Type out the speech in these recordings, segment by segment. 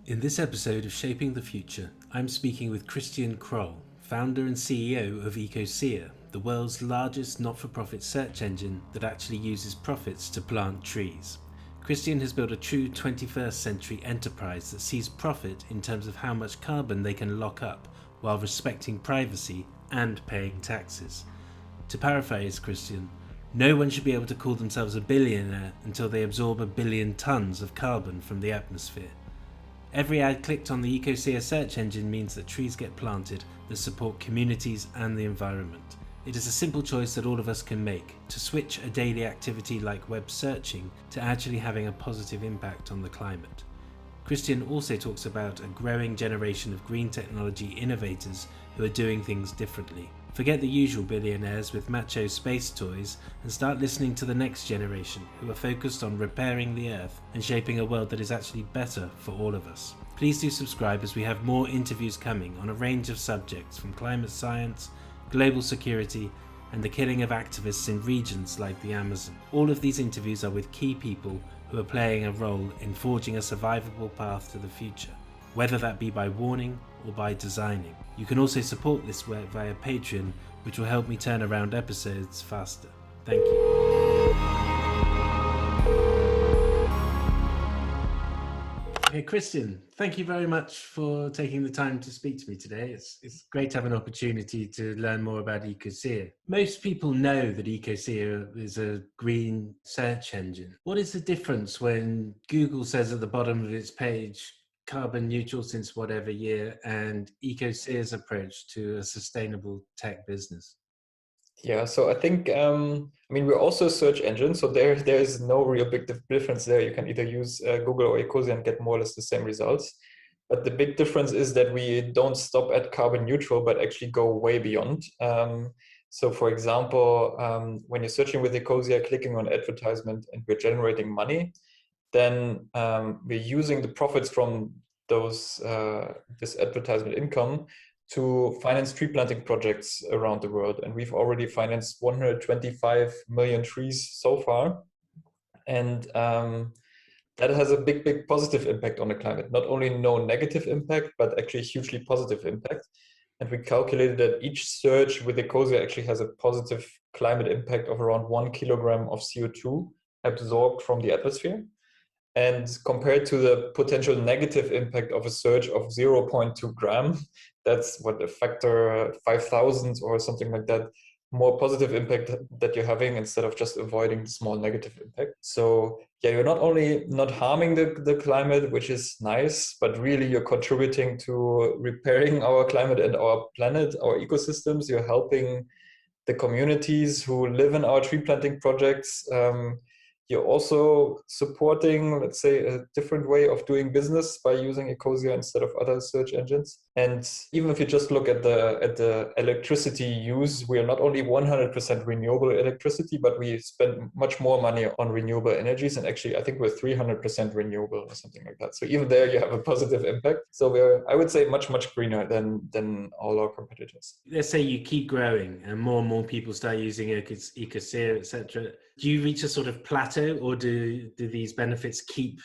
In this episode of Shaping the Future, I'm speaking with Christian Kroll, founder and CEO of Ecosia, the world's largest not-for-profit search engine that actually uses profits to plant trees. Christian has built a true 21st century enterprise that sees profit in terms of how much carbon they can lock up while respecting privacy and paying taxes. To paraphrase Christian, no one should be able to call themselves a billionaire until they absorb 1 billion tons of carbon from the atmosphere. Every ad clicked on the Ecosias search engine means that trees get planted that support communities and the environment. It is a simple choice that all of us can make, to switch a daily activity like web searching to actually having a positive impact on the climate. Christian also talks about a growing generation of green technology innovators who are doing things differently. Forget the usual billionaires with macho space toys and start listening to the next generation who are focused on repairing the earth and shaping a world that is actually better for all of us. Please do subscribe as we have more interviews coming on a range of subjects from climate science, global security, and the killing of activists in regions like the Amazon. All of these interviews are with key people who are playing a role in forging a survivable path to the future, whether that be by warning or by designing. You can also support this work via Patreon, which will help me turn around episodes faster. Thank you. Okay, Christian, thank you very much for taking the time to speak to me today. It's great to have an opportunity to learn more about Ecosia. Most people know that Ecosia is a green search engine. What is the difference when Google says at the bottom of its page, carbon neutral since whatever year, and Ecosia's approach to a sustainable tech business? Yeah, so I think, we're also a search engine, so there's no real big difference there. You can either use Google or Ecosia and get more or less the same results. But the big difference is that we don't stop at carbon neutral, but actually go way beyond. So for example, when you're searching with Ecosia, clicking on advertisement and we're generating money, then we're using the profits from those this advertisement income to finance tree planting projects around the world. And we've already financed 125 million trees so far. And that has a big positive impact on the climate. Not only no negative impact, but actually hugely positive impact. And we calculated that each search with Ecosia actually has a positive climate impact of around 1 kilogram of CO2 absorbed from the atmosphere. And compared to the potential negative impact of a surge of 0.2 gram, that's what a factor 5,000 or something like that, more positive impact that you're having instead of just avoiding the small negative impact. So yeah, you're not only not harming the climate, which is nice, but really you're contributing to repairing our climate and our planet, our ecosystems. You're helping the communities who live in our tree planting projects. You're also supporting, let's say, a different way of doing business by using Ecosia instead of other search engines. And even if you just look at the electricity use, we are not only 100% renewable electricity, but we spend much more money on renewable energies. And actually, I think we're 300% renewable or something like that. So even there, you have a positive impact. So we're, I would say, much greener than all our competitors. Let's say you keep growing and more people start using Ecosia, etc. Do you reach a sort of plateau, or do these benefits keep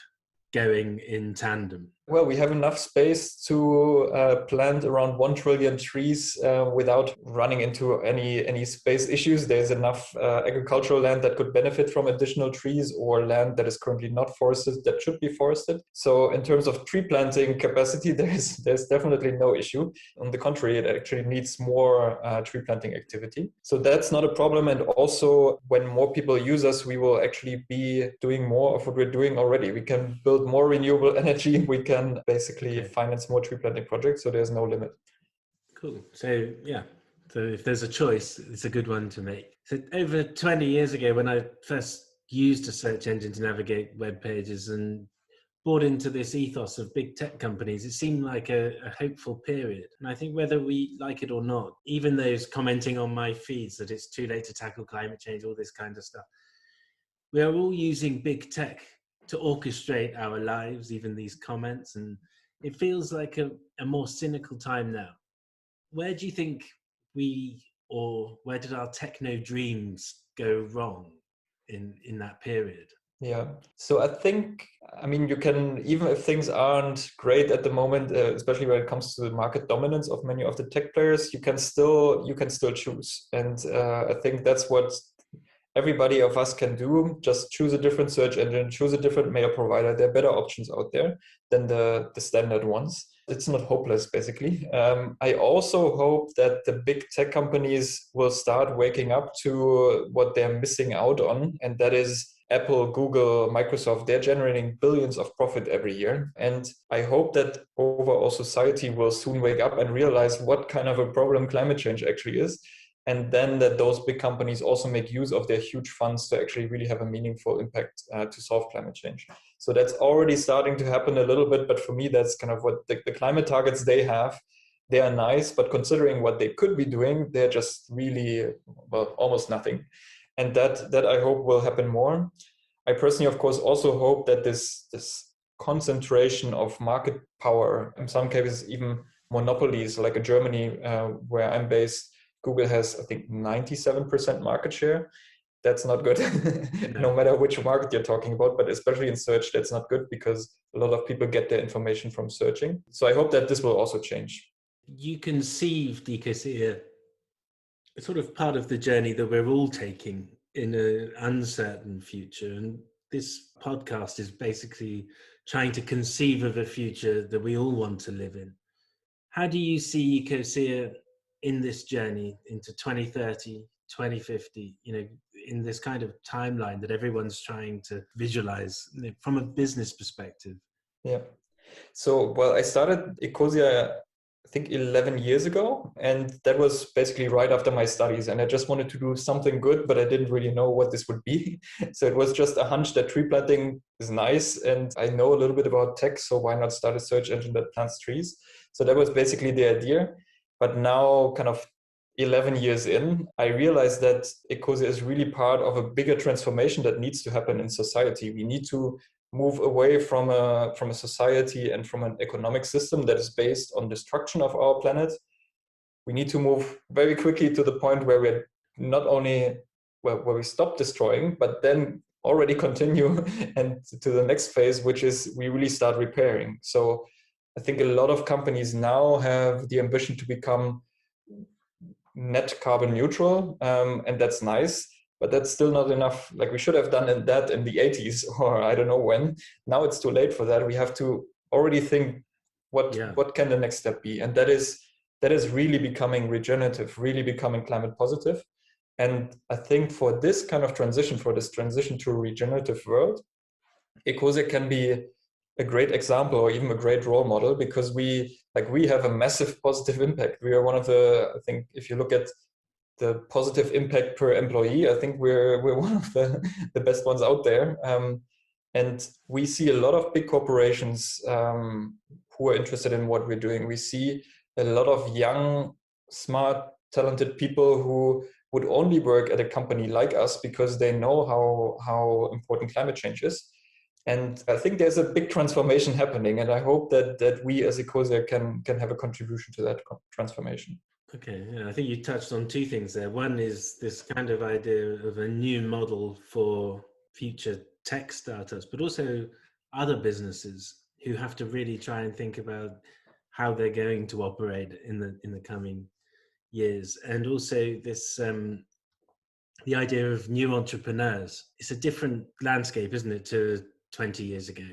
going in tandem? Well, we have enough space to plant around 1 trillion trees without running into any space issues. There's enough agricultural land that could benefit from additional trees, or land that is currently not forested that should be forested. So in terms of tree planting capacity, there's definitely no issue. On the contrary, it actually needs more tree planting activity. So that's not a problem. And also, when more people use us, we will actually be doing more of what we're doing already. We can build more renewable energy. We can basically finance more tree planting projects, so there's no limit. Cool. So yeah, so if there's a choice, it's a good one to make. So over 20 years ago, when I first used a search engine to navigate web pages and bought into this ethos of big tech companies, it seemed like a hopeful period. And I think whether we like it or not, even those commenting on my feeds that it's too late to tackle climate change, all this kind of stuff, we are all using big tech to orchestrate our lives, even these comments, and it feels like a more cynical time now. Where do you think where did our techno dreams go wrong in that period? Yeah. So I think, I mean, you can, even if things aren't great at the moment, especially when it comes to the market dominance of many of the tech players, you can still choose. And I think that's what everybody of us can do. Just choose a different search engine, choose a different mail provider. There are better options out there than the standard ones. It's not hopeless, basically. I also hope that the big tech companies will start waking up to what they're missing out on, and that is Apple, Google, Microsoft. They're generating billions of profit every year. And I hope that overall society will soon wake up and realize what kind of a problem climate change actually is. And then that those big companies also make use of their huge funds to actually really have a meaningful impact to solve climate change. So that's already starting to happen a little bit. But for me, that's kind of what the climate targets they have. They are nice, but considering what they could be doing, they're just really, well, almost nothing. And that I hope will happen more. I personally, of course, also hope that this concentration of market power, in some cases even monopolies, like in Germany, where I'm based, Google has, I think, 97% market share. That's not good, no matter which market you're talking about, but especially in search, that's not good because a lot of people get their information from searching. So I hope that this will also change. You conceived Ecosia sort of part of the journey that we're all taking in an uncertain future. And this podcast is basically trying to conceive of a future that we all want to live in. How do you see Ecosia in this journey into 2030, 2050, in this kind of timeline that everyone's trying to visualize from a business perspective? Yeah. So, well, I started Ecosia, I think 11 years ago, and that was basically right after my studies. And I just wanted to do something good, but I didn't really know what this would be. So it was just a hunch that tree planting is nice. And I know a little bit about tech, so why not start a search engine that plants trees? So that was basically the idea. But now, kind of 11 years in, I realized that Ecosia is really part of a bigger transformation that needs to happen in society. We need to move away from a society and from an economic system that is based on destruction of our planet. We need to move very quickly to the point where we're not only where we stop destroying, but then already continue and to the next phase, which is we really start repairing. So I think a lot of companies now have the ambition to become net carbon neutral, and that's nice. But that's still not enough. Like we should have done that in the 80s or I don't know when. Now it's too late for that. We have to already think what can the next step be, and that is really becoming regenerative, really becoming climate positive. And I think for this kind of transition, for this transition to a regenerative world, Ecosia can be a great example or even a great role model because we have a massive positive impact. We are one of the, I think if you look at the positive impact per employee, I think we're one of the best ones out there. And we see a lot of big corporations who are interested in what we're doing. We see a lot of young, smart, talented people who would only work at a company like us because they know how important climate change is. And I think there's a big transformation happening, and I hope that we as Ecosia can have a contribution to that transformation. Okay, yeah, I think you touched on two things there. One is this kind of idea of a new model for future tech startups, but also other businesses who have to really try and think about how they're going to operate in the coming years, and also this the idea of new entrepreneurs. It's a different landscape, isn't it, to 20 years ago?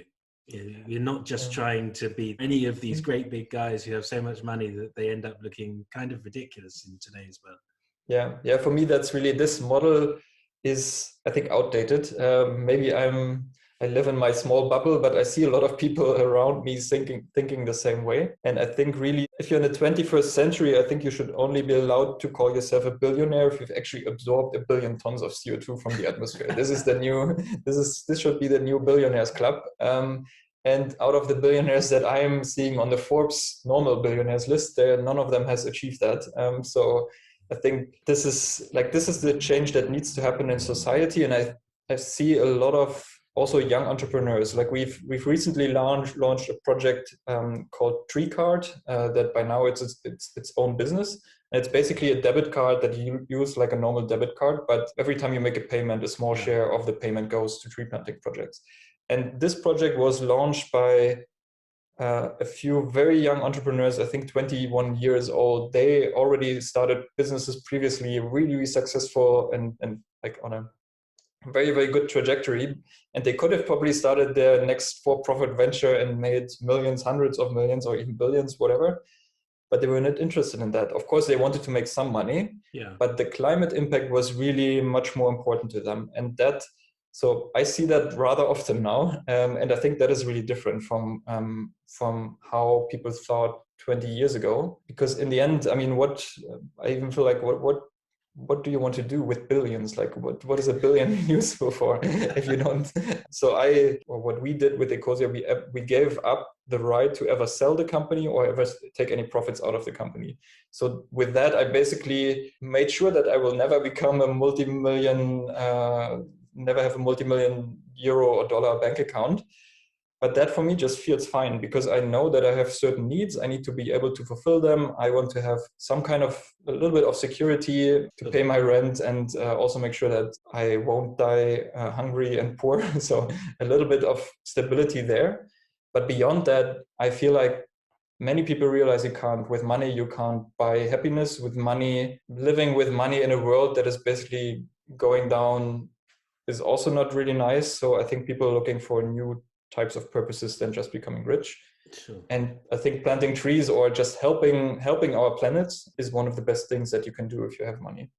You're not just trying to be any of these great big guys who have so much money that they end up looking kind of ridiculous in today's world. Yeah. For me, that's really, this model is, I think, outdated. Maybe I live in my small bubble, but I see a lot of people around me thinking the same way. And I think really, if you're in the 21st century, I think you should only be allowed to call yourself a billionaire if you've actually absorbed 1 billion tons of CO2 from the atmosphere. This should be the new billionaires club. And out of the billionaires that I am seeing on the Forbes normal billionaires list, none of them has achieved that. So I think this is the change that needs to happen in society. And I see a lot of also young entrepreneurs. Like we've recently launched a project called Tree Card that by now it's its own business. And it's basically a debit card that you use like a normal debit card, but every time you make a payment, a small share of the payment goes to tree planting projects. And this project was launched by a few very young entrepreneurs, I think 21 years old. They already started businesses previously, really successful and like on a very, very good trajectory. And they could have probably started their next for-profit venture and made millions, hundreds of millions, or even billions, whatever. But they were not interested in that. Of course, they wanted to make some money, but the climate impact was really much more important to them. And that, so I see that rather often now, and I think that is really different from how people thought 20 years ago. Because in the end, I mean, I even feel like what do you want to do with billions? Like what is a billion useful for if you don't? So what we did with Ecosia, we gave up the right to ever sell the company or ever take any profits out of the company. So with that, I basically made sure that I will never become a never have a multi-million euro or dollar bank account. But that for me just feels fine because I know that I have certain needs. I need to be able to fulfill them. I want to have some kind of a little bit of security to pay my rent and also make sure that I won't die hungry and poor. So a little bit of stability there. But beyond that, I feel like many people realize with money, you can't buy happiness. With money, living with money in a world that is basically going down is also not really nice. So I think people are looking for new types of purposes than just becoming rich. Sure. And I think planting trees or just helping our planet is one of the best things that you can do if you have money.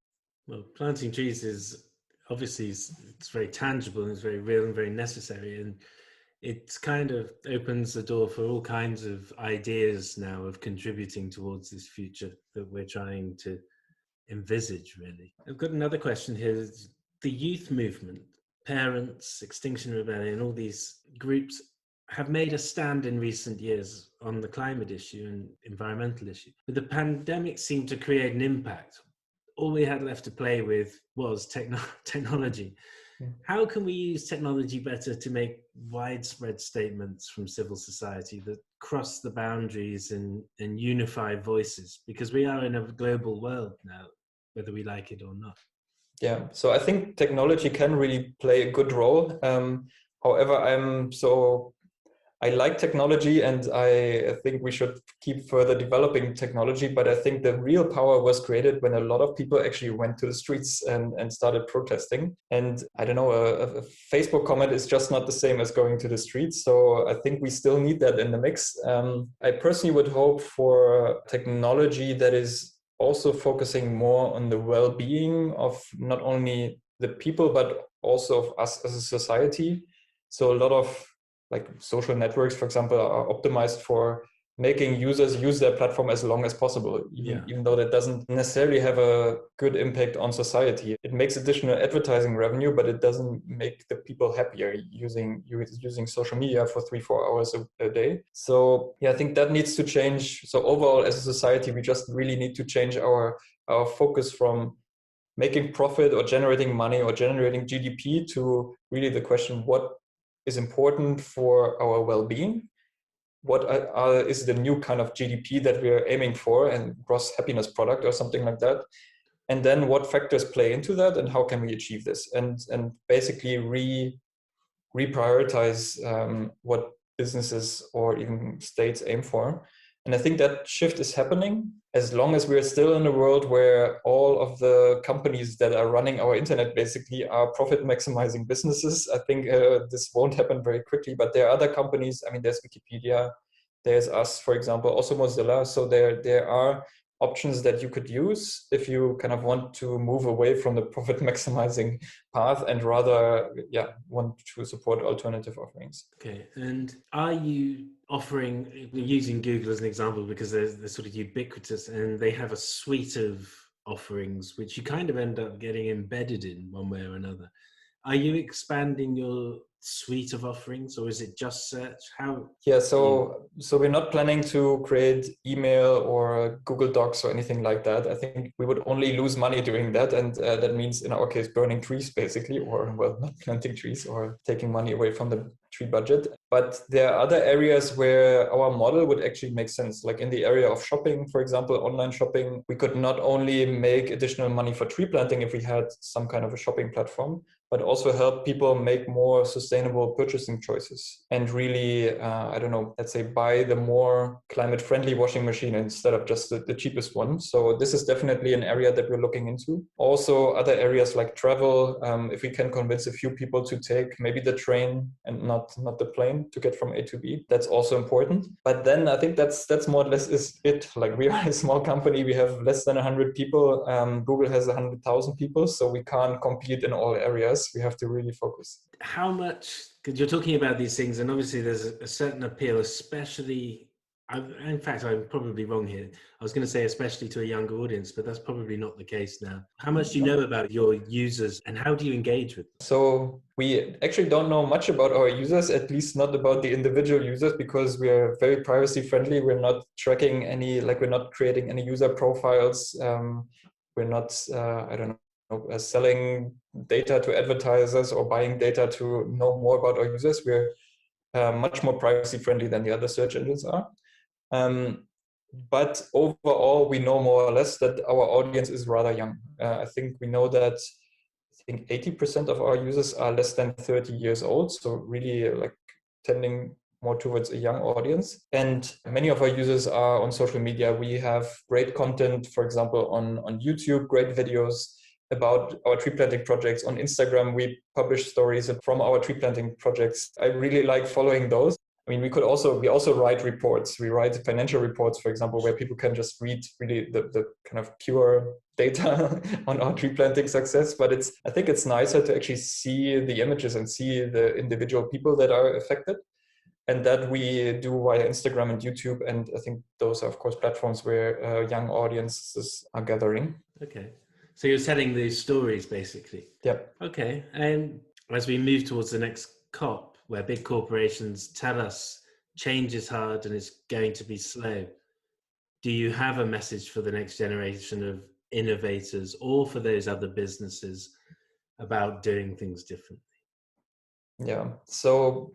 Well, planting trees is obviously it's very tangible and it's very real and very necessary, and it kind of opens the door for all kinds of ideas now of contributing towards this future that we're trying to envisage, really. I've got another question here. The youth movement, parents, Extinction Rebellion, all these groups have made a stand in recent years on the climate issue and environmental issue. But the pandemic seemed to create an impact. All we had left to play with was technology. How can we use technology better to make widespread statements from civil society that cross the boundaries and unify voices? Because we are in a global world now, whether we like it or not. Yeah, so I think technology can really play a good role. However, I like technology and I think we should keep further developing technology, but I think the real power was created when a lot of people actually went to the streets and started protesting. And I don't know, a Facebook comment is just not the same as going to the streets. So I think we still need that in the mix. I personally would hope for technology that is also focusing more on the well-being of not only the people, but also of us as a society. So a lot of like social networks, for example, are optimized for making users use their platform as long as possible, even though that doesn't necessarily have a good impact on society. It makes additional advertising revenue, but it doesn't make the people happier using social media for 3-4 hours a day. So yeah, I think that needs to change. So overall, as a society, we just really need to change our focus from making profit or generating money or generating GDP to really the question, what is important for our well-being? What is the new kind of GDP that we are aiming for, and gross happiness product or something like that? And then what factors play into that and how can we achieve this? And basically reprioritize what businesses or even states aim for. And I think that shift is happening as long as we're still in a world where all of the companies that are running our internet basically are profit maximizing businesses. I think this won't happen very quickly, but there are other companies. I mean, there's Wikipedia, there's us, for example, also Mozilla. So there are options that you could use if you kind of want to move away from the profit maximizing path and rather want to support alternative offerings. Okay, and are you offering, using Google as an example because they're sort of ubiquitous and they have a suite of offerings which you kind of end up getting embedded in one way or another. Are you expanding your suite of offerings, or is it just search? How? Yeah, so we're not planning to create email or Google Docs or anything like that. I think we would only lose money doing that, and that means in our case burning trees basically, or well, not planting trees or taking money away from the tree budget. But there are other areas where our model would actually make sense. Like in the area of shopping, for example, online shopping, we could not only make additional money for tree planting if we had some kind of a shopping platform, but also help people make more sustainable purchasing choices and really, I don't know, let's say buy the more climate-friendly washing machine instead of just the cheapest one. So this is definitely an area that we're looking into. Also, other areas like travel, if we can convince a few people to take maybe the train and not the plane to get from A to B, that's also important. But then I think that's more or less is it. Like we are a small company, we have less than 100 people. Google has 100,000 people, so we can't compete in all areas. We have to really focus. How much, because you're talking about these things, and obviously there's a certain appeal, especially, in fact, I'm probably wrong here. I was going to say especially to a younger audience, but that's probably not the case now. How much do you know about your users and how do you engage with them? So we actually don't know much about our users, at least not about the individual users, because we are very privacy friendly. We're not tracking any, like we're not creating any user profiles. We're not, I don't know, selling data to advertisers or buying data to know more about our users. We're much more privacy friendly than the other search engines are. But overall, we know more or less that our audience is rather young. I think we know that I think 80% of our users are less than 30 years old. So really like tending more towards a young audience. And many of our users are on social media. We have great content, for example, on YouTube, great videos about our tree planting projects. On Instagram, we publish stories from our tree planting projects. I really like following those. I mean, we also write reports. We write financial reports, for example, where people can just read really the kind of pure data on our tree planting success. But I think it's nicer to actually see the images and see the individual people that are affected. And that we do via Instagram and YouTube. And I think those are, of course, platforms where young audiences are gathering. Okay. So you're telling these stories, basically. Yeah. Okay. And as we move towards the next COP, where big corporations tell us change is hard and it's going to be slow, do you have a message for the next generation of innovators or for those other businesses about doing things differently? Yeah. So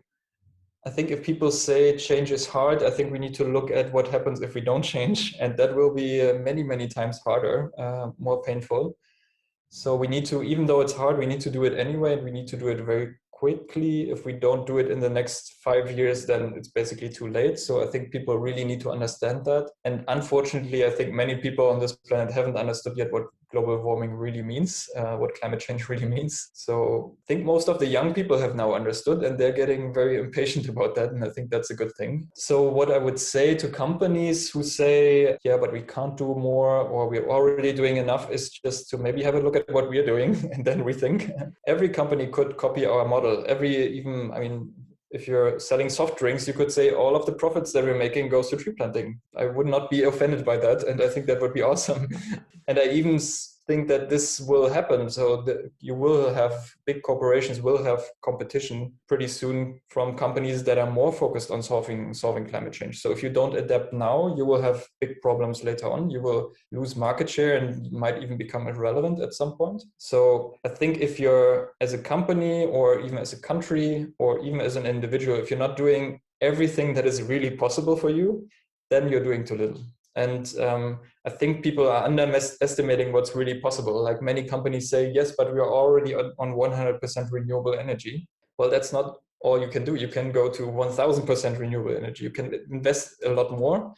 I think if people say change is hard, I think we need to look at what happens if we don't change. And that will be many, many times harder, more painful. So we need to, even though it's hard, we need to do it anyway. And we need to do it very quickly. If we don't do it in the next 5 years, then it's basically too late. So I think people really need to understand that. And unfortunately, I think many people on this planet haven't understood yet what global warming really means, what climate change really means. So I think most of the young people have now understood and they're getting very impatient about that. And I think that's a good thing. So what I would say to companies who say, yeah, but we can't do more or we're already doing enough is just to maybe have a look at what we're doing and then rethink. Every company could copy our model. If you're selling soft drinks, you could say all of the profits that we're making goes to tree planting. I would not be offended by that. And I think that would be awesome. And I even think that this will happen. So you will have big corporations will have competition pretty soon from companies that are more focused on solving climate change. So if you don't adapt now, you will have big problems later on. You will lose market share and might even become irrelevant at some point. So I think if you're as a company or even as a country or even as an individual, if you're not doing everything that is really possible for you, then you're doing too little. And I think people are underestimating what's really possible. Like many companies say, yes, but we are already on 100% renewable energy. Well, that's not all you can do. You can go to 1000% renewable energy. You can invest a lot more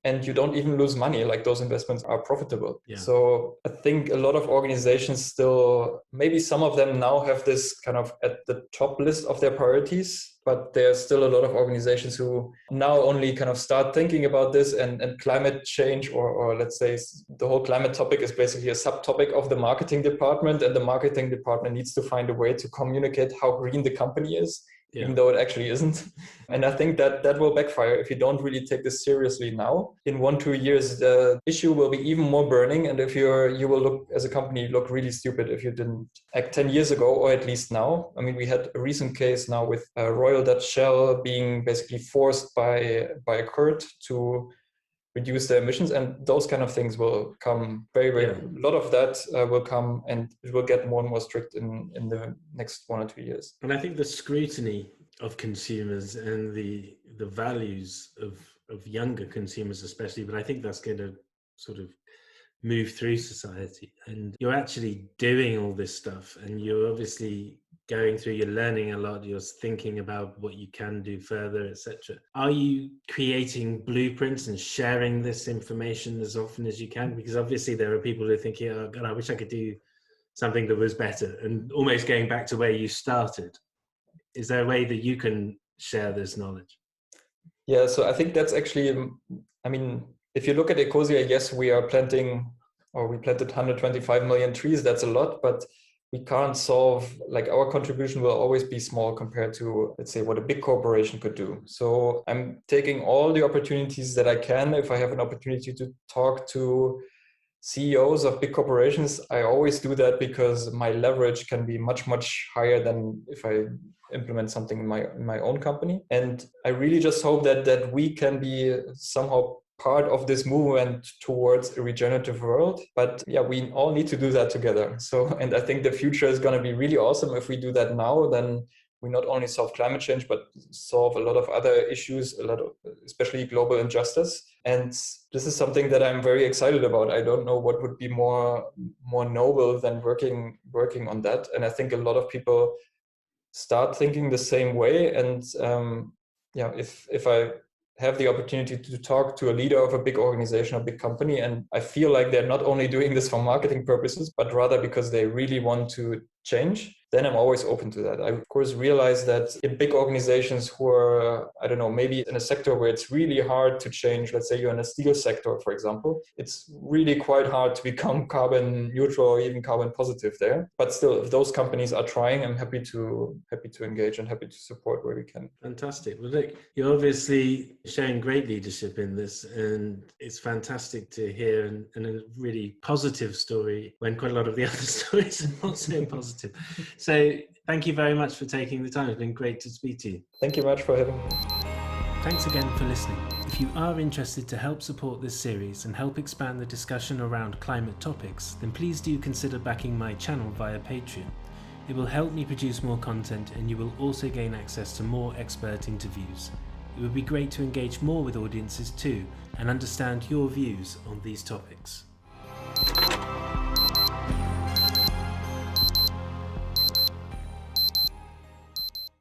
and you don't even lose money. Like those investments are profitable. Yeah. So I think a lot of organizations still, maybe some of them now have this kind of at the top list of their priorities, but there's still a lot of organizations who now only kind of start thinking about this and climate change, or let's say the whole climate topic is basically a subtopic of the marketing department, and the marketing department needs to find a way to communicate how green the company is even though it actually isn't. And I think that will backfire if you don't really take this seriously now. In 1-2 years, the issue will be even more burning. And if you will look as a company, look really stupid if you didn't act 10 years ago, or at least now. I mean, we had a recent case now with Royal Dutch Shell being basically forced by a court to reduce their emissions, and those kind of things will come a lot of that will come, and it will get more and more strict in the next 1 or 2 years. And I think the scrutiny of consumers and the values of younger consumers especially, but I think that's going to sort of move through society. And you're actually doing all this stuff, and you're obviously going through, you're learning a lot, you're thinking about what you can do further, etc. Are you creating blueprints and sharing this information as often as you can? Because obviously there are people who are thinking, oh God, I wish I could do something that was better, and almost going back to where you started. Is there a way that you can share this knowledge? Yeah, so I think that's actually, I mean, if you look at Ecosia, yes, we planted 125 million trees. That's a lot, but we can't solve, like, our contribution will always be small compared to, let's say, what a big corporation could do. So I'm taking all the opportunities that I can. If I have an opportunity to talk to CEOs of big corporations, I always do that, because my leverage can be much, much higher than if I implement something in my own company. And I really just hope that we can be somehow part of this movement towards a regenerative world. But yeah, we all need to do that together. So, and I think the future is going to be really awesome if we do that now. Then we not only solve climate change, but solve a lot of other issues, especially global injustice. And this is something that I'm very excited about. I don't know what would be more noble than working on that. And I think a lot of people start thinking the same way. And if I have the opportunity to talk to a leader of a big organization, a big company, and I feel like they're not only doing this for marketing purposes, but rather because they really want to change, then I'm always open to that. I, of course, realize that in big organizations who are, I don't know, maybe in a sector where it's really hard to change, let's say you're in a steel sector, for example, it's really quite hard to become carbon neutral or even carbon positive there. But still, if those companies are trying, I'm happy to engage and happy to support where we can. Fantastic. Well, look, you're obviously showing great leadership in this, and it's fantastic to hear, and a really positive story when quite a lot of the other stories are not so positive. So thank you very much for taking the time. It's been great to speak to you. Thank you much for having me. Thanks again for listening. If you are interested to help support this series and help expand the discussion around climate topics, then please do consider backing my channel via Patreon. It will help me produce more content, and you will also gain access to more expert interviews. It would be great to engage more with audiences too and understand your views on these topics.